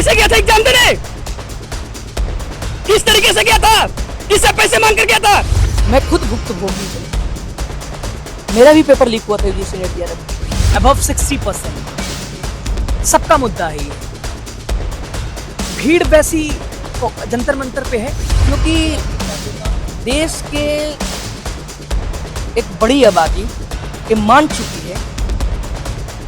कैसे गया था एग्जाम देने? किस तरीके से गया था? किससे पैसे मांग कर गया था? मैं खुद भुक्तभोगी हूँ। मेरा भी पेपर लीक हुआ था यूजीसी नेट जेआरएफ। अबव 60% सबका मुद्दा है ये। भीड़ वैसी जंतर मंतर पे है क्योंकि देश के एक बड़ी आबादी ये मान चुकी है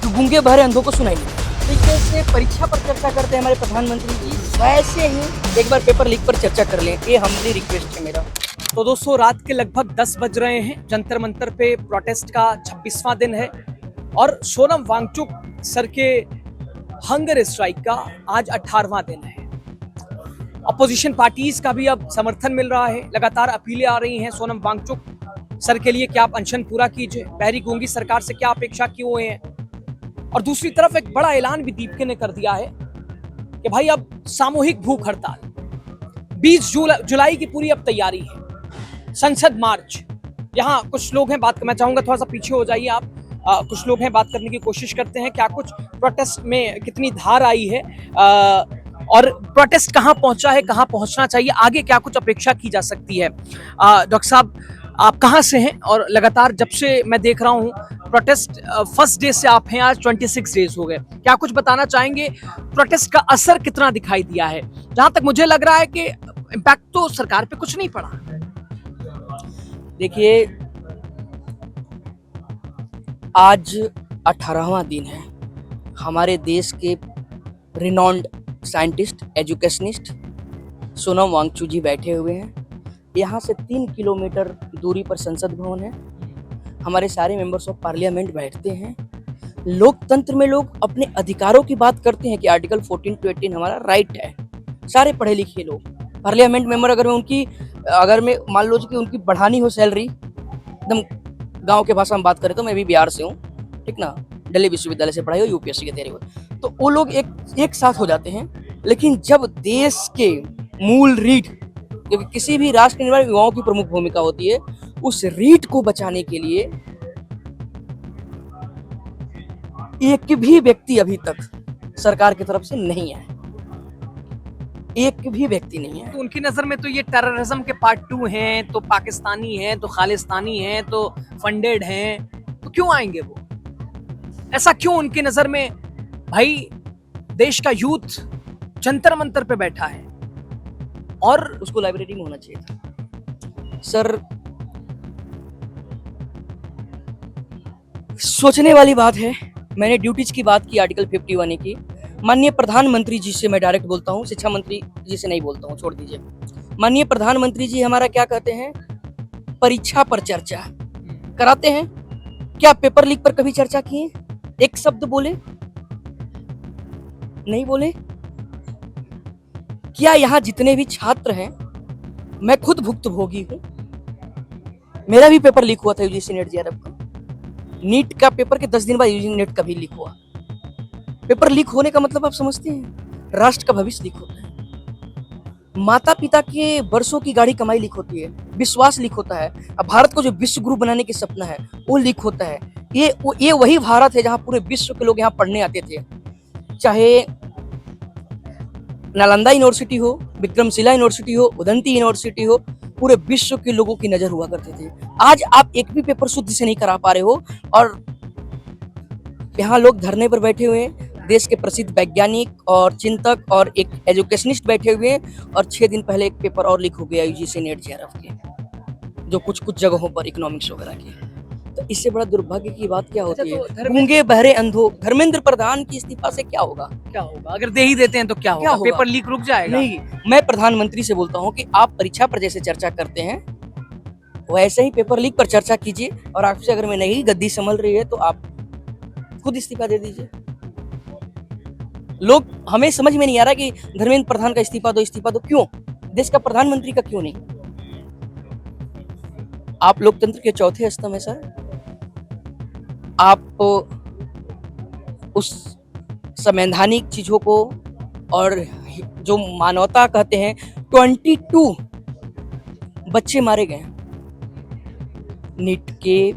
कि गूंगे बहरे अंधों को सुनाई नहीं देता। तरीके से परीक्षा पर चर्चा करते हैं हमारे प्रधानमंत्री जी, वैसे ही एक बार पेपर लीक पर चर्चा कर लें, ये हमारी रिक्वेस्ट है मेरा। तो दोस्तों, रात के लगभग 10 बज रहे हैं। जंतर मंतर पे प्रोटेस्ट का 26वां दिन है और सोनम वांगचुक सर के हंगर स्ट्राइक का आज 18वां दिन है। अपोजिशन पार्टीज का भी अब समर्थन मिल रहा है। लगातार अपीलें आ रही हैं सोनम वांगचुक सर के लिए कि आप अनशन पूरा कीजिए, बहरी गूंगी सरकार से क्या अपेक्षा किए हुए हैं। और दूसरी तरफ एक बड़ा ऐलान भी दीपके ने कर दिया है कि भाई अब सामूहिक भूख हड़ताल, 20 जुलाई की पूरी अब तैयारी है। संसद मार्च, यहाँ कुछ लोग हैं, बात मैं चाहूंगा थोड़ा सा पीछे हो जाइए आप। कुछ लोग हैं, बात करने की कोशिश करते हैं क्या कुछ प्रोटेस्ट में कितनी धार आई है और प्रोटेस्ट कहाँ पहुंचा है, कहाँ पहुंचना चाहिए, आगे क्या कुछ अपेक्षा की जा सकती है। डॉक्टर साहब, आप कहाँ से हैं? और लगातार जब से मैं देख रहा हूँ प्रोटेस्ट फर्स्ट डे से आप हैं, आज 26 डेज हो गए, क्या कुछ बताना चाहेंगे? प्रोटेस्ट का असर कितना दिखाई दिया है? जहां तक मुझे लग रहा है कि इम्पैक्ट तो सरकार पे कुछ नहीं पड़ा। देखिए, आज 18वां दिन है। हमारे देश के renowned scientist, educationist Sonam Wangchuk ji बैठे हुए हैं। यहाँ से 3 किलोमीटर दूरी पर संसद भवन है। हमारे सारे मेंबर्स ऑफ पार्लियामेंट बैठते हैं। लोकतंत्र में लोग अपने अधिकारों की बात करते हैं कि आर्टिकल 14 to 18 हमारा राइट है। सारे पढ़े लिखे लोग पार्लियामेंट मेंबर, अगर मैं मान लो कि उनकी बढ़ानी हो सैलरी, एकदम गांव के भाषा में बात करें तो मैं भी बिहार से हूँ, ठीक ना, दिल्ली विश्वविद्यालय से पढ़ाई हो, यूपीएससी की तैयारी हो, तो वो लोग एक साथ हो जाते हैं। लेकिन जब देश के मूल रीढ़, क्योंकि किसी भी राष्ट्र के निर्माण में युवाओं की प्रमुख भूमिका होती है, उस रीढ़ को बचाने के लिए एक भी व्यक्ति अभी तक सरकार की तरफ से नहीं है। एक भी व्यक्ति नहीं है। तो उनकी नजर में तो ये टेररिज्म के पार्ट 2 हैं, तो पाकिस्तानी हैं, तो खालिस्तानी हैं, तो फंडेड हैं, तो क्यों आएंगे वो? ऐसा क्यों उनकी नजर में? भाई, देश का यूथ जंतर मंतर पे बैठा है और उसको लाइब्रेरी में होना चाहिए था। सर, सोचने वाली बात है। मैंने ड्यूटीज की बात की, आर्टिकल 51 की। माननीय प्रधानमंत्री जी से मैं डायरेक्ट बोलता हूँ, शिक्षा मंत्री जी से नहीं बोलता हूँ, छोड़ दीजिए। माननीय प्रधानमंत्री जी हमारा क्या कहते हैं? परीक्षा पर चर्चा कराते हैं। क्या पेपर लीक पर कभी चर्चा किए? एक शब्द बोले? नहीं बोले। क्या यहाँ जितने भी छात्र हैं, मैं खुद भुक्तभोगी हूँ, मेरा भी पेपर लीक हुआ था यूजीसी नेट जेआरएफ का। नीट का पेपर के 10 दिन बाद यूजीसी नेट का भी लीक हुआ। पेपर लीक होने का मतलब आप समझते हैं? राष्ट्र का भविष्य लीक होता है, माता पिता के वर्षों की गाढ़ी कमाई लीक होती है, विश्वास लीक होता है। अब भारत को जो विश्व गुरु बनाने की सपना है वो लीक होता है। ये वही भारत है जहाँ पूरे विश्व के लोग यहाँ पढ़ने आते थे। चाहे नालंदा यूनिवर्सिटी हो, विक्रमशिला यूनिवर्सिटी हो, उदंती यूनिवर्सिटी हो, पूरे विश्व के लोगों की नजर हुआ करते थे। आज आप एक भी पेपर शुद्ध से नहीं करा पा रहे हो और यहाँ लोग धरने पर बैठे हुए हैं। देश के प्रसिद्ध वैज्ञानिक और चिंतक और एक एजुकेशनिस्ट बैठे हुए हैं और 6 दिन पहले एक पेपर और लीक हो गया यूजीसी नेट जेआरएफ के, जो कुछ जगहों पर इकोनॉमिक्स वगैरह के। तो इससे बड़ा दुर्भाग्य की बात क्या होती है? गूंगे बहरे अंधों, धर्मेंद्र प्रधान की इस्तीफा से क्या होगा? क्या होगा? अगर दे ही देते हैं तो क्या होगा? पेपर लीक रुक जाएगा? नहीं, मैं प्रधानमंत्री से बोलता हूँ कि आप परीक्षा पर जैसे चर्चा करते हैं वैसे ही पेपर लीक पर चर्चा कीजिए। और आपसे अगर मैं नहीं गद्दी संभल रही है तो आप खुद इस्तीफा दे दीजिए। लोग, हमें समझ में नहीं आ रहा कि धर्मेंद्र प्रधान का इस्तीफा दो, क्यों? देश का प्रधानमंत्री का क्यों नहीं? आप लोकतंत्र के चौथे स्तंभ है सर। आप उस संवैधानिक चीजों को और जो मानवता कहते हैं, 22 बच्चे मारे गए। नीट के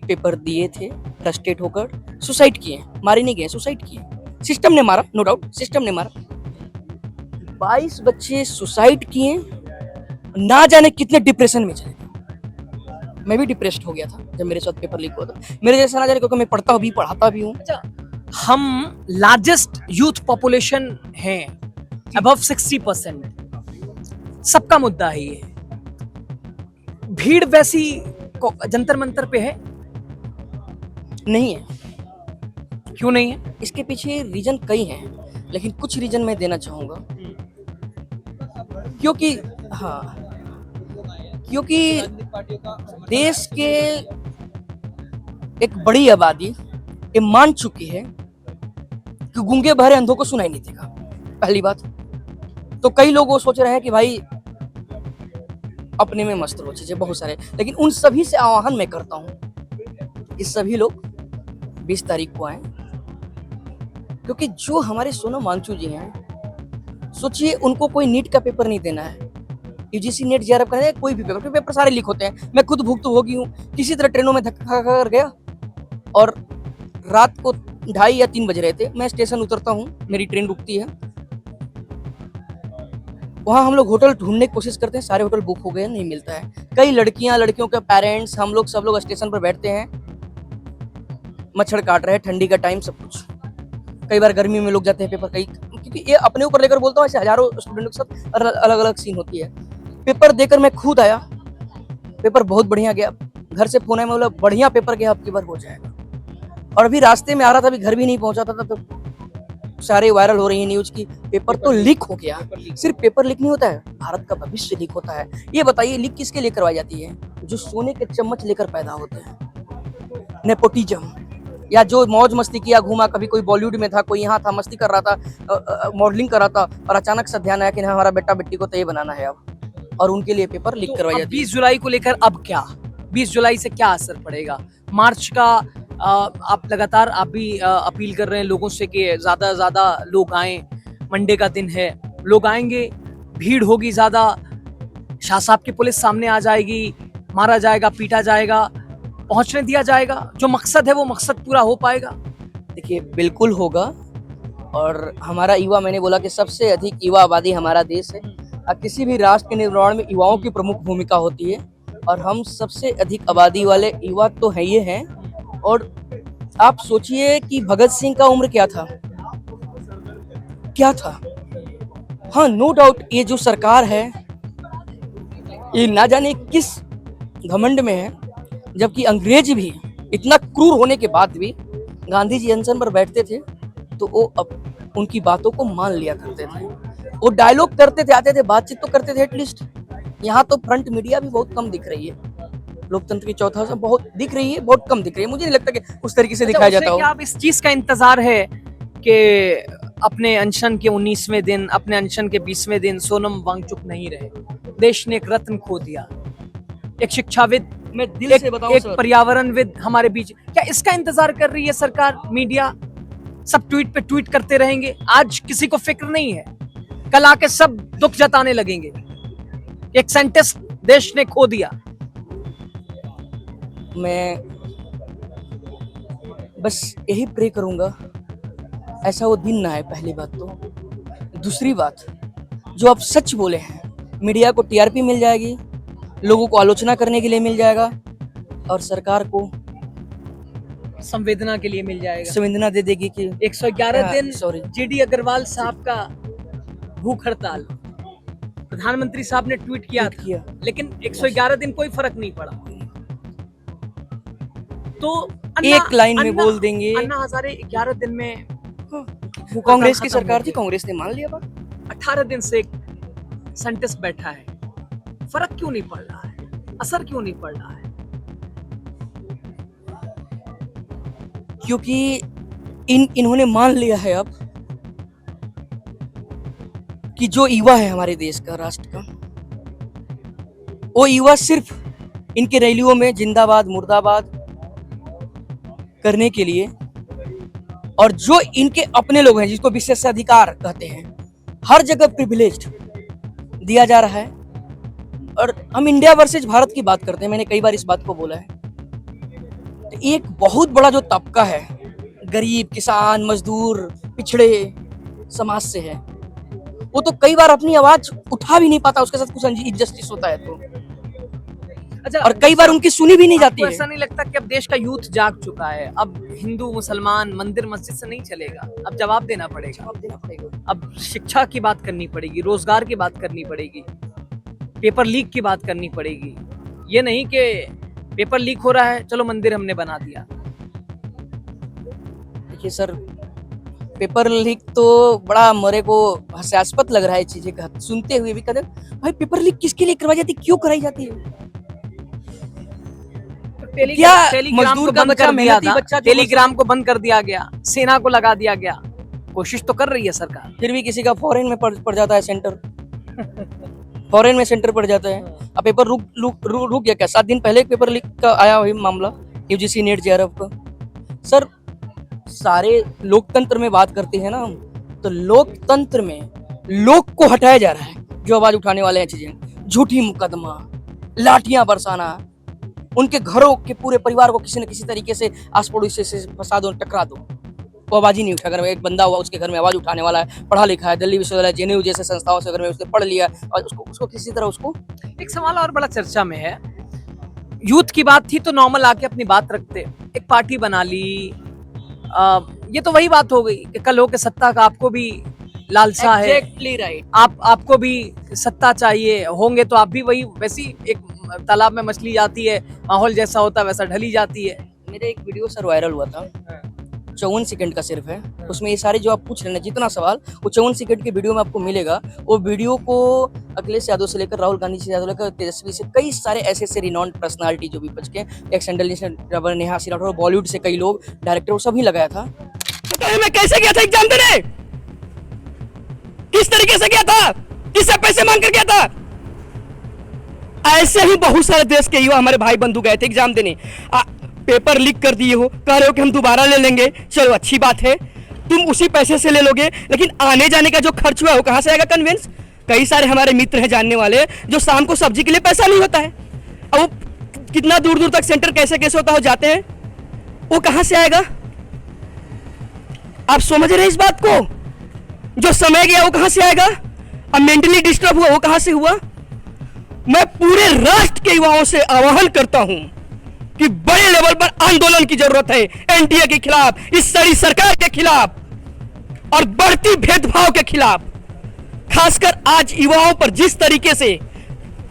पेपर दिए थे, फ्रस्ट्रेट होकर सुसाइड किए, मारे नहीं गए, सुसाइड किए। सिस्टम ने मारा, नो डाउट, सिस्टम ने मारा। 22 बच्चे सुसाइड किए, ना जाने कितने डिप्रेशन में चले गए। मैं भी डिप्रेस्ड हो गया था जब मेरे साथ पेपर लीक हुआ था। मेरे जैसा ना जाने, क्योंकि मैं पढ़ता भी पढ़ाता भी हूँ। अच्छा, हम लार्जेस्ट यूथ पॉपुलेशन हैं, अबव 60%। सबका मुद्दा है ये। भीड़ वैसी जंतर मंतर पे है? नहीं है। क्यों नहीं है? इसके पीछे रीजन कई हैं, लेकिन कुछ रीजन मैं देना चाहूंगा। क्योंकि हाँ, क्योंकि देश के एक बड़ी आबादी ये मान चुकी है कि गूंगे बहरे अंधों को सुनाई नहीं देगा। पहली बात तो कई लोग वो सोच रहे हैं कि भाई अपने में मस्त रहो, चीजें बहुत सारे, लेकिन उन सभी से आह्वान मैं करता हूं कि सभी लोग 20 तारीख को आए, क्योंकि जो हमारे सोनम वांगचुक जी हैं, सोचिए उनको कोई नीट का पेपर नहीं देना है, यूजीसी नेट जेआरएफ का कोई भी पेपर सारे लीक होते हैं। मैं खुद भुक्तभोगी हूँ, किसी तरह ट्रेनों में धक्का कर गया और रात को 2:30 या 3 बज रहे थे। मैं स्टेशन उतरता हूँ, मेरी ट्रेन रुकती है, वहाँ हम लोग होटल ढूंढने की कोशिश करते हैं, सारे होटल बुक हो गए, नहीं मिलता है। कई लड़कियां, लड़कियों के पेरेंट्स, हम लोग सब लोग स्टेशन पर बैठते हैं, मच्छर काट रहे हैं, ठंडी का टाइम, सब कुछ। कई बार गर्मी में लोग जाते हैं पेपर, कई, क्योंकि ये अपने ऊपर लेकर बोलता हूँ, ऐसे हजारों स्टूडेंटों के साथ अलग अलग सीन होती है। पेपर देकर मैं खुद आया, पेपर बहुत बढ़िया गया। घर से फोन आया, मैं बोला बढ़िया पेपर गया, अब की बार हो जाएगा। और अभी रास्ते में आ रहा था, अभी घर भी नहीं पहुंचा था, तो सारे वायरल हो रही है न्यूज की पेपर तो लीक हो गया। सिर्फ पेपर लीक नहीं होता है, भारत का भविष्य लीक होता है। ये बताइए लीक किसके लिए करवाई जाती है? जो सोने के चम्मच लेकर पैदा होते हैं, नेपोटिज्म, या जो मौज मस्ती किया, घूमा, कभी कोई बॉलीवुड में था, कोई यहाँ था, मस्ती कर रहा था, मॉडलिंग कर रहा था, और अचानक से ध्यान आया कि हमारा बेटा बेटी को तो ये बनाना है अब, और उनके लिए पेपर लीक करवाई जाती है। 20 जुलाई को लेकर अब क्या? 20 जुलाई से क्या असर पड़ेगा? मार्च का आप लगातार आप भी अपील कर रहे हैं लोगों से कि ज्यादा से ज्यादा लोग आएं, मंडे का दिन है, लोग आएंगे, भीड़ होगी ज्यादा, शाह साहब की पुलिस सामने आ जाएगी, मारा जाएगा, पीटा जाएगा, पहुंचने दिया जाएगा, जो मकसद है वो मकसद पूरा हो पाएगा? देखिए बिल्कुल होगा, और हमारा युवा, मैंने बोला कि सबसे अधिक युवा आबादी हमारा देश है, और किसी भी राष्ट्र के निर्माण में युवाओं की प्रमुख भूमिका होती है, और हम सबसे अधिक आबादी वाले युवा तो है ये हैं। और आप सोचिए कि भगत सिंह का उम्र क्या था, क्या था? हाँ, नो डाउट ये जो सरकार है ये ना जाने किस घमंड में है, जबकि अंग्रेज भी इतना क्रूर होने के बाद भी गांधी जी अनशन पर बैठते थे तो वो अब उनकी बातों को मान लिया करते थे, वो डायलॉग करते थे, आते थे, बातचीत तो करते थे एटलीस्ट। यहाँ तो फ्रंट मीडिया भी बहुत कम दिख रही है, लोकतंत्र की चौथा बहुत दिख रही है, बहुत कम दिख रही है। मुझे नहीं लगता कि उस तरीके से दिखाया जाता हो। क्या आप इस चीज का इंतजार है कि अपने अनशन के 19वें दिन, अपने अनशन के 20वें दिन सोनम वांगचुक नहीं रहे? देश ने एक रत्न खो दिया, एक शिक्षाविद, मैं दिल से बताऊं एक पर्यावरणविद हमारे बीच। क्या इसका इंतजार कर रही है सरकार? मीडिया सब ट्वीट पे ट्वीट करते रहेंगे, आज किसी को फिक्र नहीं है, कल आके सब दुख जताने लगेंगे, एक साइंटिस्ट देश ने खो दिया। मैं बस यही प्रे करूंगा ऐसा वो दिन ना आए, पहली बात तो। दूसरी बात, जो आप सच बोले हैं, मीडिया को टीआरपी मिल जाएगी, लोगों को आलोचना करने के लिए मिल जाएगा, और सरकार को संवेदना के लिए मिल जाएगा, संवेदना दे देगी कि 111 दिन जेडी अग्रवाल साहब का भूख हड़ताल, प्रधानमंत्री साहब ने ट्वीट किया था, लेकिन 111 दिन कोई फर्क नहीं पड़ा। तो एक लाइन में बोल देंगे। अन्ना हजारे 11 दिन में, कांग्रेस की सरकार थी, कांग्रेस ने मान लिया बात। 18 दिन से एक साइंटिस्ट बैठा है, फर्क क्यों नहीं पड़ रहा है? असर क्यों नहीं पड़ रहा है? क्योंकि इन्होंने मान लिया है अब कि जो युवा है हमारे देश का, राष्ट्र का, वो युवा सिर्फ इनके रैलियों में जिंदाबाद मुर्दाबाद करने के लिए, और जो इनके अपने लोग हैं जिसको विशेषाधिकार कहते हैं, हर जगह प्रिविलेज्ड दिया जा रहा है। और हम इंडिया वर्सेज भारत की बात करते हैं, मैंने कई बार इस बात को बोला है। तो एक बहुत बड़ा जो तबका है, गरीब, किसान, मजदूर, पिछड़े समाज से है, वो तो कई बार अपनी आवाज उठा भी नहीं पाता, उसके साथ कुछ इनजस्टिस होता है तो। अच्छा, और कई बार उनकी सुनी भी नहीं जाती आपको है। ऐसा नहीं लगता कि अब देश का यूथ जाग चुका है? अब हिंदू मुसलमान मंदिर मस्जिद से नहीं चलेगा, अब जवाब देना पड़ेगा। जवाब देना पड़ेगा। अब शिक्षा की बात करनी पड़ेगी, रोजगार की बात करनी पड़ेगी, पेपर लीक की बात करनी पड़ेगी। ये नहीं कि पेपर लीक हो रहा है, चलो मंदिर हमने बना दिया। देखिए सर, पेपर लीक तो बड़ा मेरे को हास्यास्पद लग रहा है चीजें का सुनते हुए भी। कहते भाई पेपर लीक किसके लिए करवाई जाती है, क्यों कराई जाती है? क्या मजदूर का बच्चा, मेहनती बच्चा, टेलीग्राम को बंद कर दिया गया, सेना को लगा दिया गया। कोशिश तो कर रही है सरकार। फिर भी किसी का फॉरेन में पड़ जाता है सेंटर, फॉरेन में सेंटर पड़ जाता है। अब पेपर रुक गया क्या? 7 दिन पहले एक पेपर लीक का आया वही मामला, यूजीसी नेट जेआरएफ का। सर सारे लोकतंत्र में बात करते हैं ना हम, तो लोकतंत्र में लोग को हटाया जा रहा है जो आवाज उठाने वाले हैं। चीजें झूठी मुकदमा, लाठियां बरसाना, उनके घरों के पूरे परिवार को किसी न किसी तरीके से आस पड़ोसी से फंसा दो, टकरा दो, वो आवाज ही नहीं उठा। अगर एक बंदा हुआ उसके घर में आवाज उठाने वाला है, पढ़ा लिखा है, दिल्ली विश्वविद्यालय जेएनयू जैसे संस्थाओं से अगर में उसने पढ़ लिया और उसको किसी तरह उसको। एक सवाल और बड़ा चर्चा में है, यूथ की बात थी तो नॉर्मल आके अपनी बात रखते, एक पार्टी बना ली। ये तो वही बात हो गई कि कल हो के सत्ता का आपको भी लालसा है। Exactly right. आपको भी सत्ता चाहिए, होंगे तो आप भी वही वैसी एक तालाब में मछली जाती है, माहौल जैसा होता है वैसा ढली जाती है। मेरे एक वीडियो सर वायरल हुआ था, 54 सेकंड का सिर्फ है। उसमें ये सारे जो आप पूछ रहे हैं जितना सवाल, वो 54 सेकंड के वीडियो में आपको मिलेगा। वो वीडियो को अखिलेश यादव से लेकर राहुल गांधी से यादव लेकर तेजस्वी से कई सारे ऐसे रिनॉन्ड पर्सनालिटी जो भी बच के, एक्स हैंडल नेहा सिन्हा और बॉलीवुड से कई लोग, डायरेक्टर, वो सभी लगाया था। पता है मैं कैसे गया था एग्जाम देने? किस तरीके से गया था? किससे पैसे मांग कर गया था? ऐसे ही बहुत सारे देश के युवा हमारे भाई बंधु गए थे एग्जाम देने। पेपर लीक कर दिए हो, कह रहे हो कि हम दोबारा ले लेंगे, चलो अच्छी बात है, तुम उसी पैसे से ले लोगे, लेकिन आने जाने का जो खर्च हुआ है वो कहां से आएगा? कन्वेंस। कई सारे हमारे मित्र हैं जानने वाले, जो शाम को सब्जी के लिए पैसा नहीं होता है, अब वो कितना दूर दूर तक सेंटर कैसे कैसे होता हो जाते हैं, वो कहां से आएगा? आप समझ रहे इस बात को? जो समय गया वो कहां से आएगा? अब मेंटली डिस्टर्ब हुआ वो कहां से हुआ? मैं पूरे राष्ट्र के युवाओं से आह्वान करता हूं कि बड़े लेवल पर आंदोलन की जरूरत है एनडीए के खिलाफ, इस सारी सरकार के खिलाफ और बढ़ती भेदभाव के खिलाफ। खासकर आज युवाओं पर जिस तरीके से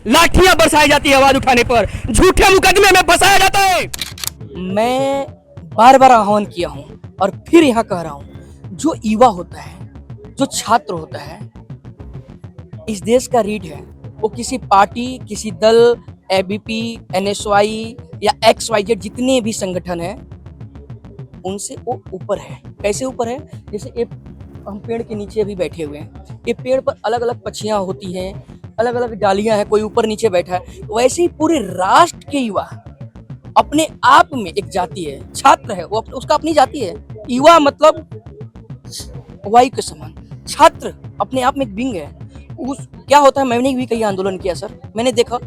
लाठियां बरसाई जाती है आवाज उठाने पर, झूठे मुकदमे में फंसाया जाता है। मैं बार बार आह्वान किया हूं और फिर यहां कह रहा हूं, जो युवा होता है, जो छात्र होता है, इस देश का रीढ़ है। वो किसी पार्टी, किसी दल, एबीपी, एनएसवाई या XYZ जितने भी संगठन हैं, उनसे वो ऊपर है। कैसे ऊपर है? जैसे एक हम पेड़ के नीचे अभी बैठे हुए हैं, ये पेड़ पर अलग अलग पक्षियां होती हैं, अलग अलग डालियां हैं, कोई ऊपर नीचे बैठा है। वैसे ही पूरे राष्ट्र के युवा अपने आप में एक जाति है, छात्र है, वो उसका अपनी जाति है। युवा मतलब वायु के समान, छात्र अपने आप में एक विंग है। उस क्या होता है, मैंने भी कई आंदोलन किया सर, मैंने देखा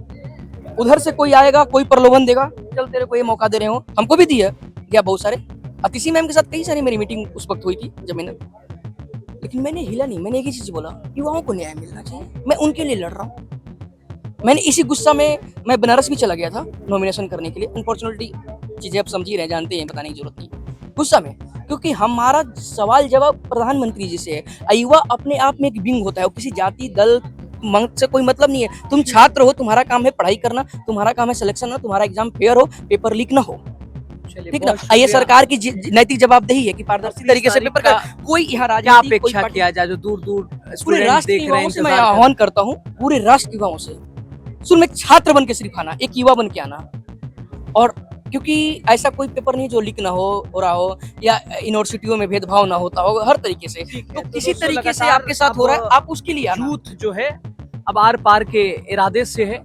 उधर से कोई आएगा, कोई प्रलोभन देगा, चल तेरे को ये मौका दे रहे हो, हमको भी दिया गया बहुत सारे। अतिशी मैम के साथ कई सारी मेरी मीटिंग उस वक्त हुई थी जब मैंने, लेकिन मैंने हिला नहीं। मैंने एक ही चीज बोला, युवाओं को न्याय मिलना चाहिए, मैं उनके लिए लड़ रहा हूँ। मैंने इसी गुस्सा में मैं बनारस भी चला गया था नॉमिनेशन करने के लिए। अनफॉर्चुनेटली चीजें आप समझ ही रहे, जानते हैं, बताने की जरूरत नहीं, गुस्सा में, क्योंकि हमारा सवाल जवाब प्रधानमंत्री जी से है। युवा अपने आप में एक विंग होता है, वो किसी जाति, दल, मंच से कोई मतलब नहीं है। तुम छात्र हो, तुम्हारा काम है पढ़ाई करना, तुम्हारा काम है सिलेक्शन ना, तुम्हारा एग्जाम फेयर हो, पेपर लीक ना हो, ठीक ना? ये सरकार की नैतिक जवाबदेही है कि पारदर्शी तरीके से पेपर का कोई यहाँ क्या अपेक्षा किया जाए जो दूर दूर पूरे राष्ट्र के युवाओं से मैं आह्वान करता हूँ, पूरे राष्ट्र के युवाओं से, सुन, एक छात्र बन के सिर्फ आना, एक युवा बन के आना। और क्योंकि ऐसा कोई पेपर नहीं जो लीक ना हो रहा हो, या यूनिवर्सिटियों में भेदभाव ना होता हो हर तरीके से, तो किसी तरीके से आपके साथ हो रहा है, आप उसके लिए आना। यूथ जो है अब आर पार के इरादे से है,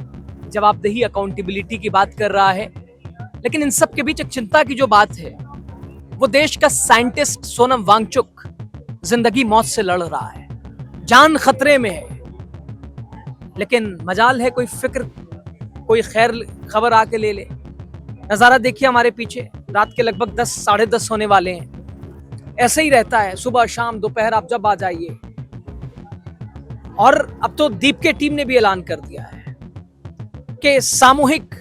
जवाबदेही, अकाउंटेबिलिटी की बात कर रहा है। लेकिन इन सब के बीच एक चिंता की जो बात है, वो देश का साइंटिस्ट सोनम वांगचुक जिंदगी मौत से लड़ रहा है, जान खतरे में है। लेकिन मजाल है कोई फिक्र, कोई खैर खबर आके ले ले। नज़ारा देखिए हमारे पीछे, रात के लगभग 10, साढ़े 10 होने वाले हैं। ऐसे ही रहता है, सुबह शाम दोपहर आप जब आ जाइए। और अब तो दीप के टीम ने भी ऐलान कर दिया है कि सामूहिक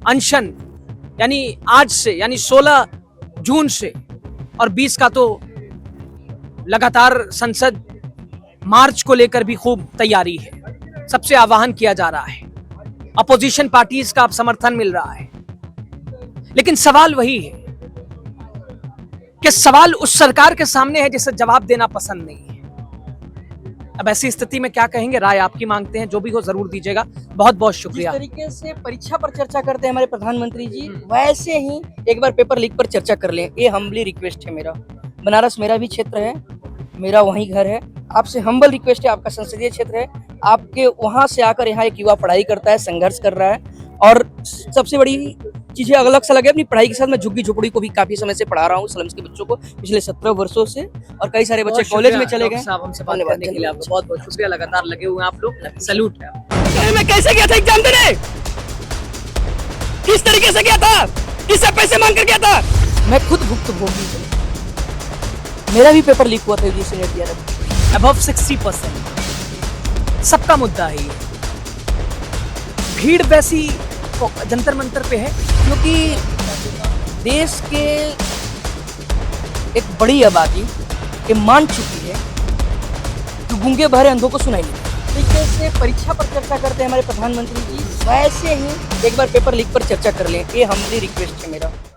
अनशन यानी आज से यानी 16 जून से और 20 का तो लगातार संसद मार्च को लेकर भी खूब तैयारी है। सबसे आह्वान किया जा रहा है, अपोजिशन पार्टीज का अब समर्थन मिल रहा है। लेकिन सवाल वही है कि सवाल उस सरकार के सामने है जिसे जवाब देना पसंद नहीं है। अब ऐसी स्थिति में क्या कहेंगे, राय आपकी मांगते हैं, जो भी हो जरूर दीजिएगा। बहुत बहुत जिस शुक्रिया। तरीके से परीक्षा पर चर्चा करते हैं हमारे प्रधानमंत्री जी, वैसे ही एक बार पेपर लीक पर चर्चा कर लें, ये हम्बली रिक्वेस्ट है मेरा। बनारस मेरा भी क्षेत्र है, मेरा वहीं घर है। आपसे हम्बल रिक्वेस्ट है, आपका संसदीय क्षेत्र है, आपके वहां से आकर यहाँ एक युवा पढ़ाई करता है, संघर्ष कर रहा है। और सबसे बड़ी चीजें अलग से लगे, अपनी पढ़ाई के साथ मैं झुग्गी झोपड़ी को भी काफी समय से पढ़ा रहा हूँ, स्लम्स के बच्चों को पिछले 17 वर्षों से, और कई सारे बच्चे कॉलेज में चले गए। साहब हमसे बात करने के लिए आपका बहुत बहुत शुक्रिया। लगातार लगे हुए हैं आप लोग, सैल्यूट है। अरे मैं कैसे गया था एग्जाम देने? किस तरीके से गया था? किससे पैसे मांग कर गया था? मैं खुद भुक्तभोगी हूँ, मेरा भी पेपर लीक हुआ था यूजीसी नेट दिया। अबव 60% सबका मुद्दा है ये। भीड़ वैसी जंतर मंतर पे है क्योंकि देश के एक बड़ी आबादी ये मान चुकी है कि गूंगे बहरे अंधों को सुनाई नहीं देता। तरीके से परीक्षा पर चर्चा करते हैं हमारे प्रधानमंत्री जी, वैसे ही एक बार पेपर लीक पर चर्चा कर लें, ये हम्बली रिक्वेस्ट है मेरा।